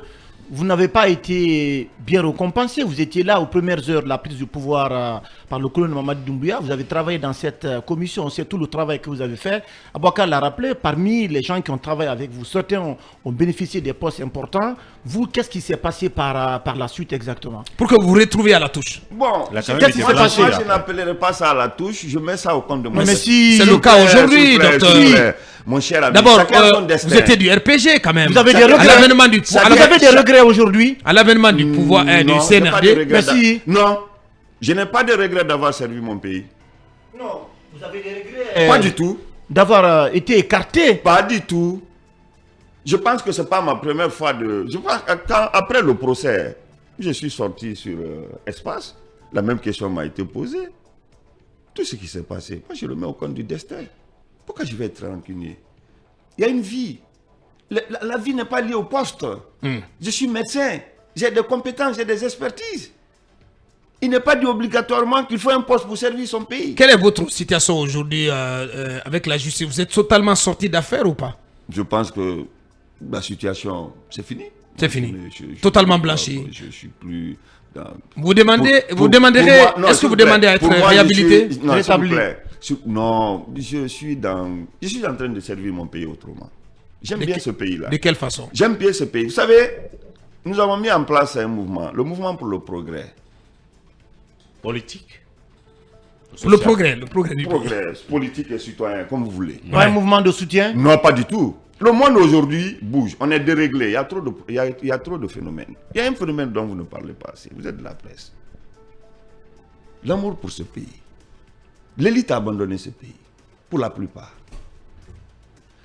S5: vous n'avez pas été bien récompensé. Vous étiez là aux premières heures de la prise du pouvoir par le colonel Mamadi Doumbouya. Vous avez travaillé dans cette commission. C'est tout le travail que vous avez fait. Aboubakar l'a rappelé, parmi les gens qui ont travaillé avec vous, certains ont bénéficié des postes importants. Vous, qu'est-ce qui s'est passé par la suite exactement?
S1: Pour que vous vous retrouviez à la touche.
S2: Bon,
S5: qu'est-ce qui s'est passé?
S2: Moi, je n'appellerai pas ça à la touche. Je mets ça au compte de moi.
S5: Mais si...
S1: C'est le cas aujourd'hui, docteur.
S2: Mon cher ami,
S1: d'abord,
S2: destin.
S1: vous étiez du RPG quand même.
S5: Vous avez des regrets.
S1: À l'avènement du pouvoir.
S5: Vous avez des regrets aujourd'hui?
S1: À l'avènement du pouvoir du CNRD.
S5: Mais si.
S2: Non, je n'ai pas de regret d'avoir servi mon pays.
S5: Non, vous avez des regrets.
S2: Pas du tout.
S5: D'avoir été écarté.
S2: Pas du tout. Je pense que ce n'est pas ma première fois de... Je pense que après le procès, je suis sorti sur Espace. La même question m'a été posée. Tout ce qui s'est passé, moi je le mets au compte du destin. Pourquoi je vais être rancunier? Il y a une vie. La vie n'est pas liée au poste. Je suis médecin. J'ai des compétences, j'ai des expertises. Il n'est pas dit obligatoirement qu'il faut un poste pour servir son pays.
S1: Quelle est votre situation aujourd'hui avec la justice? Vous êtes totalement sorti d'affaires ou pas?
S2: Je pense que la situation, c'est fini.
S1: C'est fini. Totalement blanchi.
S2: Je ne suis plus...
S1: Vous demanderez, est-ce que vous demandez à être réhabilité?
S2: Non, s'il vous plaît. Non, je suis en train de servir mon pays autrement. J'aime bien ce pays-là.
S1: De quelle façon?
S2: J'aime bien ce pays. Vous savez, nous avons mis en place un mouvement, le mouvement pour le progrès.
S3: Politique.
S1: Le progrès du
S2: progrès politique et citoyen, comme vous voulez.
S5: Pas un mouvement de soutien?
S2: Non, pas du tout. Le monde aujourd'hui bouge, on est déréglé, il y a trop de phénomènes. Il y a un phénomène dont vous ne parlez pas assez, vous êtes de la presse. L'amour pour ce pays. L'élite a abandonné ce pays, pour la plupart.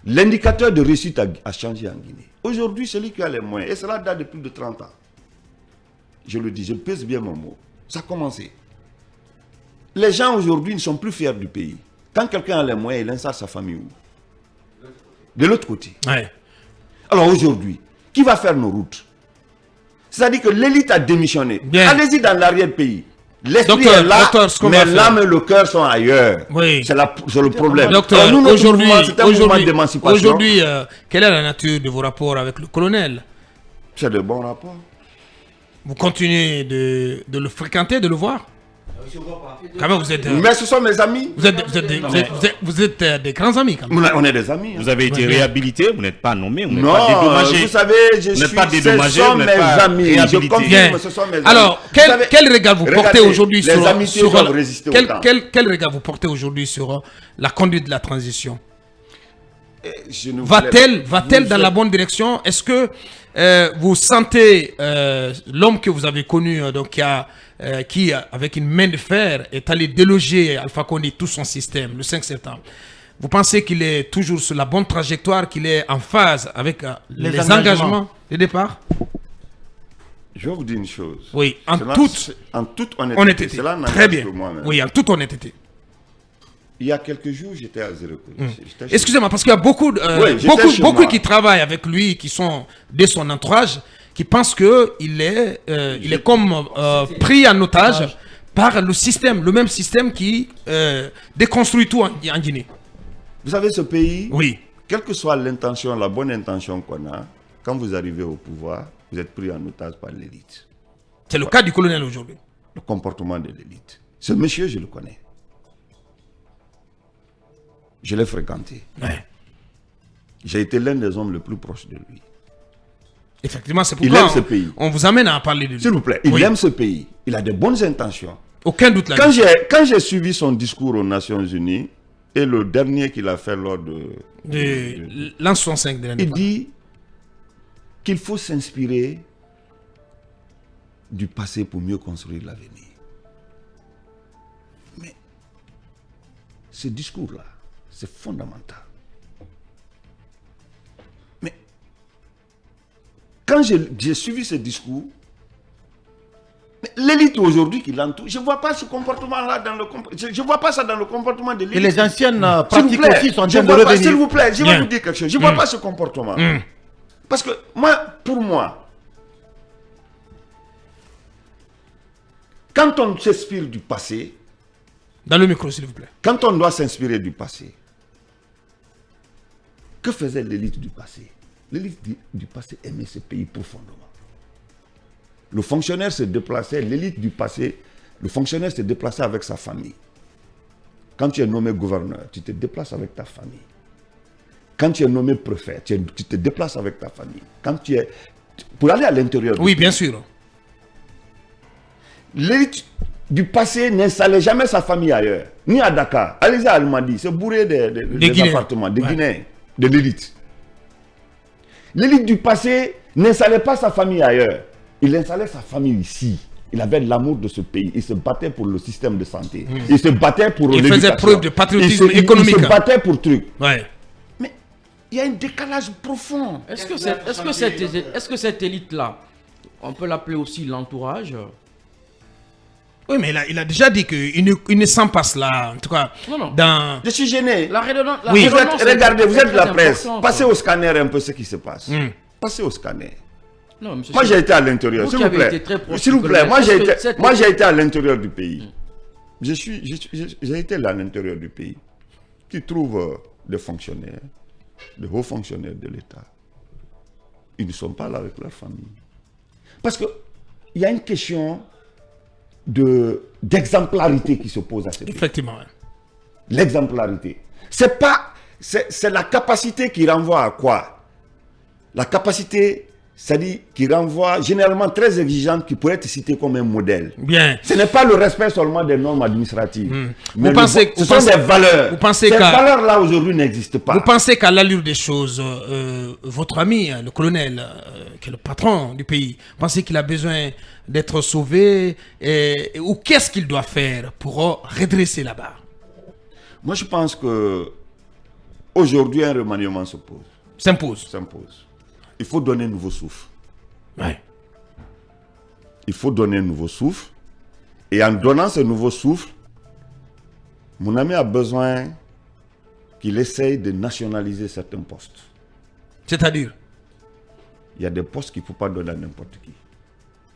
S2: L'indicateur de réussite a changé en Guinée. Aujourd'hui, celui qui a les moyens, et cela date de plus de 30 ans. Je le dis, je pèse bien mon mot. Ça a commencé. Les gens aujourd'hui ne sont plus fiers du pays. Quand quelqu'un a les moyens, il installe sa famille où? De l'autre côté.
S1: Ouais.
S2: Alors aujourd'hui, qui va faire nos routes? C'est-à-dire que l'élite a démissionné. Allez-y dans l'arrière-pays. L'esprit est là, mais l'âme et le cœur sont ailleurs.
S1: Oui.
S2: C'est le problème.
S1: Docteur, aujourd'hui,
S2: aujourd'hui,
S1: quelle est la nature de vos rapports avec le colonel?
S2: C'est de bons rapports.
S1: Vous continuez de le fréquenter, de le voir? Quand même, vous êtes...
S2: Mais ce sont mes amis.
S1: Vous êtes des grands amis quand même.
S2: On est des amis.
S3: Vous avez été réhabilité, vous n'êtes pas nommé, vous n'êtes
S2: non,
S3: pas dédommagé.
S2: Vous savez, ce sont mes amis.
S3: Je
S2: confirme que ce sont mes amis.
S1: Alors, quel regard vous portez aujourd'hui sur...
S2: Les amitiés doivent résister au temps.
S1: Quel regard vous portez aujourd'hui sur la conduite de la transition? Va-t-elle dans la bonne direction? Est-ce que vous sentez l'homme que vous avez connu, donc qui, avec une main de fer, est allé déloger Alpha Condé, tout son système, le 5 septembre? Vous pensez qu'il est toujours sur la bonne trajectoire, qu'il est en phase avec les engagements de départ?
S2: Je vais vous dire une chose.
S1: Oui, en toute
S2: honnêteté. Cela
S1: très bien.
S2: que moi-même.
S1: Oui, en toute honnêteté.
S2: Il y a quelques jours, j'étais à Zéro.
S1: Excusez-moi, parce qu'il y a beaucoup qui travaillent avec lui, qui sont de son entourage, qui pensent qu'il est comme pris en otage par le système, le même système qui déconstruit tout en Guinée.
S2: Vous savez, ce pays,
S1: oui,
S2: quelle que soit l'intention, la bonne intention qu'on a, quand vous arrivez au pouvoir, vous êtes pris en otage par l'élite.
S1: C'est le cas du colonel aujourd'hui.
S2: Le comportement de l'élite. Ce monsieur, je le connais. Je l'ai fréquenté. Ouais. J'ai été l'un des hommes les plus proches de lui.
S1: Effectivement, c'est pourquoi on vous amène à parler de lui.
S2: S'il vous plaît, il aime ce pays. Il a de bonnes intentions.
S1: Aucun doute là-dessus.
S2: Quand j'ai suivi son discours aux Nations Unies, et le dernier qu'il a fait lors de
S1: l'an 65 de l'année,
S2: il dit qu'il faut s'inspirer du passé pour mieux construire l'avenir. Mais ce discours-là, c'est fondamental. Mais quand j'ai suivi ce discours, l'élite aujourd'hui qui l'entoure, je ne vois pas ce comportement-là dans le je vois pas ça dans le comportement de l'élite.
S5: Et les anciennes pratiques aussi sont en train de revenir.
S2: S'il vous plaît, je vais vous dire quelque chose. Je ne vois pas ce comportement. Parce que pour moi, quand on s'inspire du passé,
S1: dans le micro, s'il vous plaît.
S2: Quand on doit s'inspirer du passé, que faisait l'élite du passé? L'élite du passé aimait ce pays profondément. le fonctionnaire se déplaçait, l'élite du passé, le fonctionnaire se déplaçait avec sa famille. Quand tu es nommé gouverneur, tu te déplaces avec ta famille. Quand tu es nommé préfet, tu te déplaces avec ta famille. Quand tu es... Pour aller à l'intérieur.
S1: Oui, bien sûr.
S2: L'élite du passé n'installait jamais sa famille ailleurs. Ni à Dakar. Allez-y à Almadi, c'est bourré des appartements, des Guinéens, de l'élite. L'élite du passé n'installait pas sa famille ailleurs. Il installait sa famille ici. Il avait l'amour de ce pays. Il se battait pour le système de santé. Il se battait pour l'éducation.
S1: Il faisait preuve de patriotisme économique.
S2: Il se battait pour trucs.
S1: Ouais.
S2: Mais il y a un décalage profond.
S6: Est-ce que cette élite-là, on peut l'appeler aussi l'entourage?
S1: Oui, mais il a déjà dit qu'il ne sent pas cela. En tout cas,
S6: Non.
S1: dans...
S2: Je suis gêné.
S1: Oui.
S2: Regardez, vous êtes de la presse. Passez au scanner un peu ce qui se passe. Passez au scanner.
S6: Non, monsieur,
S2: Moi, j'ai été à l'intérieur, s'il vous plaît. S'il vous plaît, moi, j'ai été à l'intérieur du pays. J'ai été là à l'intérieur du pays. Tu trouves des fonctionnaires, des hauts fonctionnaires de l'État. Ils ne sont pas là avec leur famille. Parce qu'il y a une question d'exemplarité qui se pose à ce pays.
S1: Effectivement.
S2: L'exemplarité. C'est la capacité qui renvoie à quoi? La capacité, c'est-à-dire qui renvoie généralement très exigeante, qui pourrait être citée comme un modèle.
S1: Bien.
S2: Ce n'est pas le respect seulement des normes administratives. Mais ce sont des valeurs.
S1: Ces
S2: valeurs-là aujourd'hui n'existent pas.
S1: Vous pensez qu'à l'allure des choses, votre ami, le colonel, qui est le patron du pays, pensez qu'il a besoin d'être sauvé ou qu'est-ce qu'il doit faire pour redresser la barre?
S2: Moi, je pense que aujourd'hui, un remaniement
S1: S'impose.
S2: Il faut donner un nouveau souffle.
S1: Ouais.
S2: Il faut donner un nouveau souffle. Et en donnant ce nouveau souffle, mon ami a besoin qu'il essaye de nationaliser certains postes.
S1: C'est-à-dire?
S2: Il y a des postes qu'il ne faut pas donner à n'importe qui.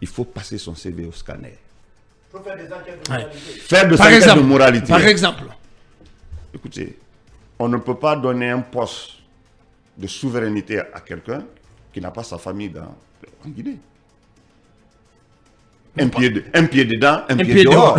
S2: Il faut passer son CV au scanner.
S5: Il faut faire des enquêtes de
S1: moralité.
S2: Faire des enquêtes de moralité.
S1: Par exemple.
S2: Écoutez, on ne peut pas donner un poste de souveraineté à quelqu'un qui n'a pas sa famille en Guinée. Un pied dedans, un pied dehors.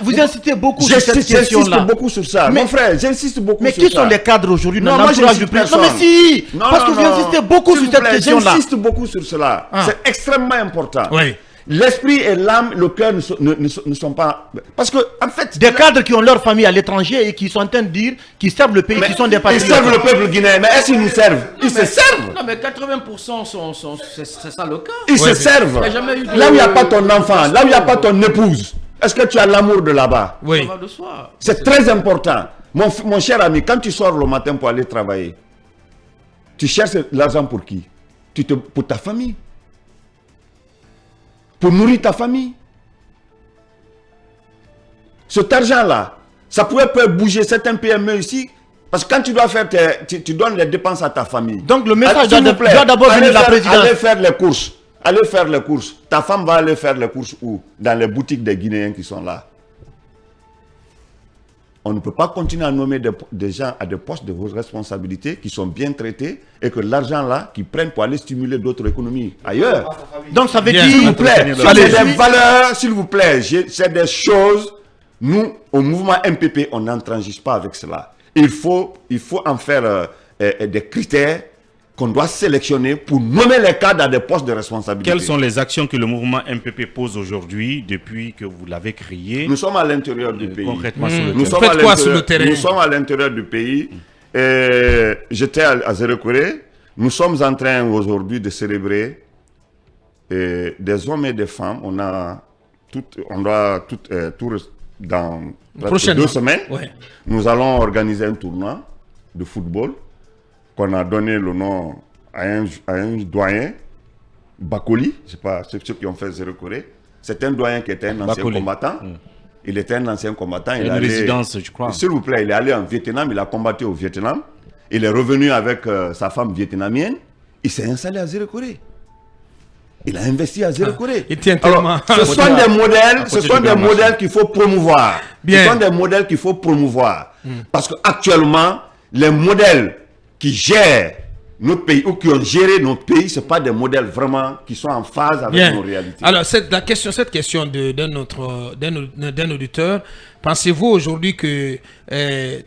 S5: Vous insistez beaucoup sur cette question-là.
S2: J'insiste beaucoup sur ça. Mon frère, j'insiste beaucoup sur ça.
S5: Mais qui sont les cadres aujourd'hui dans
S2: l'entourage
S5: du président? Non, mais si. Parce que vous insistez beaucoup sur cette question-là.
S2: J'insiste beaucoup sur cela. C'est extrêmement important.
S1: Oui.
S2: L'esprit et l'âme, le cœur ne sont pas... Parce que, en fait...
S5: Des cadres qui ont leur famille à l'étranger et qui sont en train de dire qu'ils servent le pays, qui sont des patriotes.
S2: Ils servent le peuple guinéen, mais est-ce qu'ils nous servent? Ils se servent.
S6: Non, mais 80% c'est ça le cas.
S2: Ils se servent. Là où il n'y a pas ton enfant, là où il n'y a pas ton épouse, est-ce que tu as l'amour de là-bas?
S1: Oui.
S2: C'est très important. Mon cher ami, quand tu sors le matin pour aller travailler, tu cherches l'argent pour qui? Pour ta famille. Pour nourrir ta famille. Cet argent-là, ça pourrait bouger certains PME ici. Parce que quand tu dois faire tu donnes les dépenses à ta famille.
S5: Donc le message doit d'abord venir de la présidence.
S2: Allez faire les courses. Allez faire les courses. Ta femme va aller faire les courses où? Dans les boutiques des Guinéens qui sont là. On ne peut pas continuer à nommer des gens à des postes de responsabilité qui sont bien traités et que l'argent là, qu'ils prennent pour aller stimuler d'autres économies ailleurs.
S5: Donc ça veut dire,
S2: s'il vous plaît, c'est des valeurs, s'il vous plaît, c'est des choses. Nous, au mouvement MPP, on n'entransige pas avec cela. Il faut en faire des critères qu'on doit sélectionner pour nommer les cadres à des postes de responsabilité.
S3: Quelles sont les actions que le mouvement MPP pose aujourd'hui depuis que vous l'avez créé?
S2: Nous sommes à l'intérieur du pays.
S3: Concrètement sur le
S2: nous
S3: terrain.
S1: Faites quoi sur le terrain?
S2: Nous sommes à l'intérieur du pays. J'étais à Zérekoré. Nous sommes en train aujourd'hui de célébrer des hommes et des femmes. On doit dans 2 semaines.
S1: Ouais.
S2: Nous allons organiser un tournoi de football qu'on a donné le nom à un doyen, Bakoli, je ne sais pas, ceux qui ont fait Zérekoré. C'est un doyen qui était un ancien combattant. Il était un ancien combattant.
S3: Il a une résidence, je crois.
S2: S'il vous plaît, il est allé en Vietnam, il a combattu au Vietnam. Il est revenu avec sa femme vietnamienne. Il s'est installé à Zérekoré. Il a investi à Zérekoré. Ce sont des modèles, qu'il faut promouvoir.
S1: Bien.
S2: Ce sont des modèles qu'il faut promouvoir. Parce qu'actuellement, les modèles qui gèrent notre pays ou qui ont géré notre pays, ce pas des modèles vraiment qui sont en phase avec nos réalités.
S1: Alors, cette question d'un auditeur, pensez-vous aujourd'hui que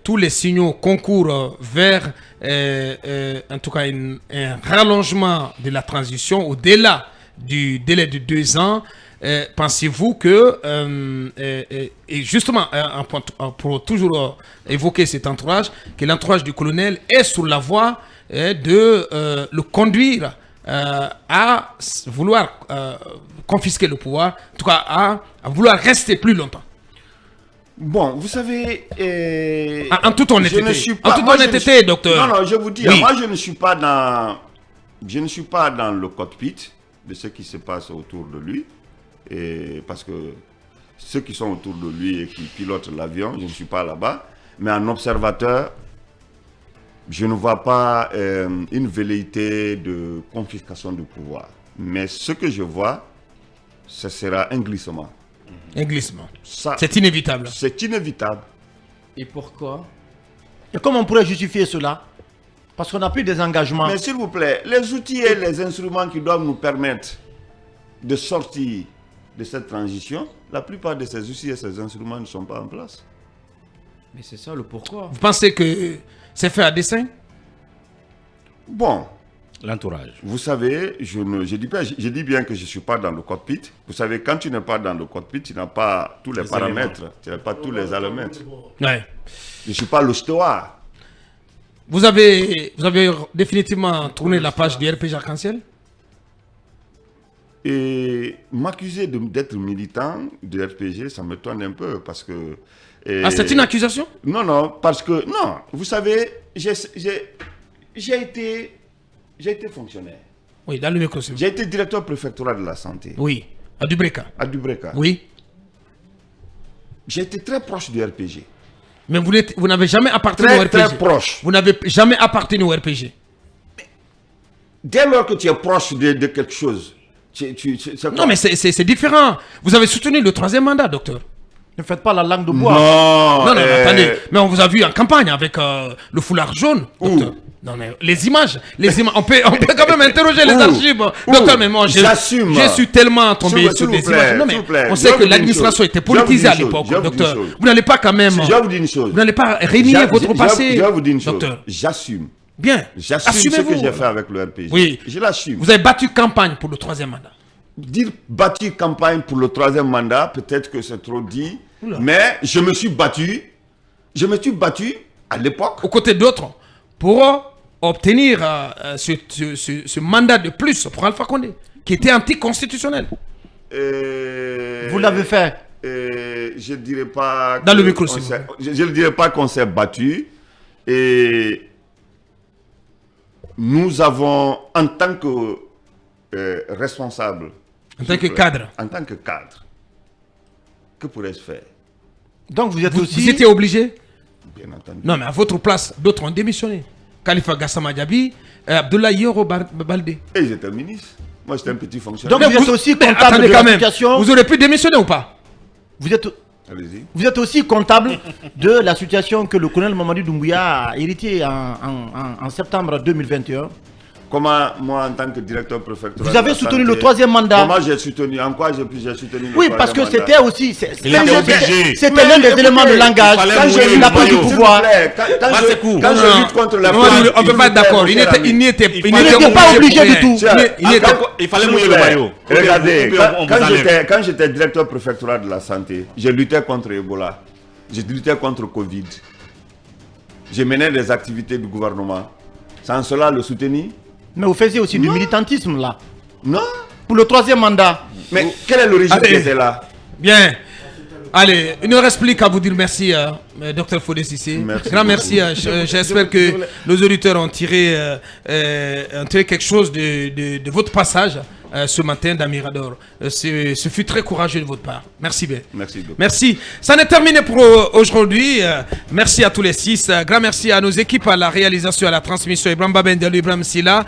S1: tous les signaux concourent vers, en tout cas, un rallongement de la transition au-delà du délai de 2 ans? Pensez-vous que, et justement, pour toujours évoquer cet entourage, que l'entourage du colonel est sur la voie de le conduire à vouloir confisquer le pouvoir, en tout cas à vouloir rester plus longtemps?
S2: Bon, vous savez...
S1: en toute honnêteté, docteur.
S2: Non, je vous dis, oui. Moi je ne suis pas dans le cockpit de ce qui se passe autour de lui. Et parce que ceux qui sont autour de lui et qui pilotent l'avion, je ne suis pas là-bas. Mais en observateur, je ne vois pas une velléité de confiscation du pouvoir. Mais ce que je vois, ce sera un glissement.
S1: Un glissement. C'est inévitable.
S2: C'est inévitable.
S6: Et pourquoi?
S5: Et comment on pourrait justifier cela? Parce qu'on a pris des engagements.
S2: Mais s'il vous plaît, les outils et les instruments qui doivent nous permettre de sortir de cette transition, la plupart de ces outils et ces instruments ne sont pas en place.
S6: Mais c'est ça le pourquoi.
S1: Vous pensez que c'est fait à dessein?
S2: Bon.
S3: L'entourage.
S2: Vous savez, je dis bien que je ne suis pas dans le cockpit. Vous savez, quand tu n'es pas dans le cockpit, tu n'as pas tous les paramètres, tu n'as pas tous les allemètres.
S1: Ouais.
S2: Je ne suis pas le steward.
S1: Vous avez définitivement tourné la page du RPG Arc-en-Ciel?
S2: Et m'accuser d'être militant de RPG, ça me tourne un peu parce que...
S1: c'est une accusation?
S2: Non, parce que... Non, vous savez, j'ai été fonctionnaire.
S1: Oui, dans le micro.
S2: J'ai été directeur préfectoral de la santé.
S1: Oui, à Dubreka.
S2: À Dubreka.
S1: Oui.
S2: J'ai été très proche du RPG.
S1: Mais vous n'avez jamais appartenu au RPG.
S2: Très proche.
S1: Vous n'avez jamais appartenu au RPG.
S2: Dès lors que tu es proche de quelque chose,
S1: non, mais c'est différent. Vous avez soutenu le 3e mandat, docteur.
S5: Ne faites pas la langue de bois.
S1: Non, attendez. Mais on vous a vu en campagne avec le foulard jaune, docteur. Non, mais les images, on peut quand même interroger les archives. Docteur, mais moi, je suis tellement tombé sur des images. Non, mais on sait que l'administration était politisée à l'époque, docteur. Vous n'allez pas quand même...
S2: Je vais vous dire une chose.
S1: Vous n'allez pas renier votre passé,
S2: je vais vous dire une chose.
S1: docteur.
S2: J'assume.
S1: Bien.
S2: J'assume ce que j'ai fait avec le RPG.
S1: Oui.
S2: Je l'assume.
S1: Vous avez battu campagne pour le 3e mandat.
S2: Dire battu campagne pour le 3e mandat, peut-être que c'est trop dit. Oula. Mais je me suis battu à l'époque.
S1: Aux côtés d'autres, pour obtenir ce mandat de plus pour Alpha Condé, qui était anticonstitutionnel.
S5: Vous l'avez fait.
S2: Je ne dirais pas...
S1: Dans le micro,
S2: je ne dirais pas qu'on s'est battu. Et... Nous avons, en tant que responsable,
S1: en tant que cadre,
S2: que pourrais-je faire?
S5: Donc vous êtes aussi...
S1: Vous étiez obligé?
S2: Bien entendu.
S1: Non, mais à votre place, d'autres ont démissionné. Khalifa Gassama Diaby, Abdoulaye Yoro Baldé.
S2: Et ils étaient ministres. Moi, j'étais un petit fonctionnaire.
S5: Donc vous êtes aussi comptable de la situation...
S1: Vous aurez pu démissionner ou pas?
S5: Vous êtes aussi comptable de la situation que le colonel Mamadou Doumbouya a hérité en septembre 2021.
S2: Comment, moi, en tant que directeur préfectoral...
S5: Vous avez soutenu le 3e mandat.
S2: Comment j'ai soutenu? En quoi j'ai soutenu le 3e mandat?
S5: Oui, parce que c'était aussi... C'était l'un
S2: des
S5: éléments de langage.
S2: Quand j'ai
S5: la prise du pouvoir.
S2: Quand je lutte contre la...
S1: On ne peut pas être d'accord. Il n'était
S5: pas obligé du tout.
S3: Il fallait mouiller le maillot.
S2: Regardez, quand j'étais directeur préfectoral de la santé, je luttais contre Ebola. Je luttais contre Covid. Je menais des activités du gouvernement. Sans cela, le soutenir.
S5: Mais vous faisiez aussi du militantisme là.
S2: Non.
S5: Pour le 3e mandat.
S2: Mais quel est le régime qui était là?
S1: Bien. Allez, il ne reste plus qu'à vous dire merci, Dr Fodé Cissé. Grand merci. J'espère que nos auditeurs ont tiré quelque chose de votre passage ce matin dans Mirador. Ce fut très courageux de votre part. Merci bien.
S2: Merci. Docteur.
S1: Merci. Ça n'est terminé pour aujourd'hui. Merci à tous les 6. Grand merci à nos équipes, à la réalisation, à la transmission. Ibrahim Babendel, Ibrahim Silla.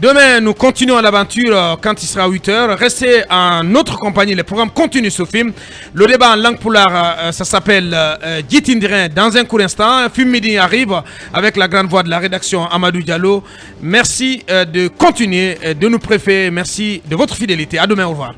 S1: Demain, nous continuons l'aventure quand il sera 8h. Restez en notre compagnie. Les programmes continuent ce film. Le débat en langue poulard, ça s'appelle Gitinde dirai dans un court instant. Fumidi arrive avec la grande voix de la rédaction Amadou Diallo. Merci de continuer de nous préférer. Merci de votre fidélité. À demain, au revoir.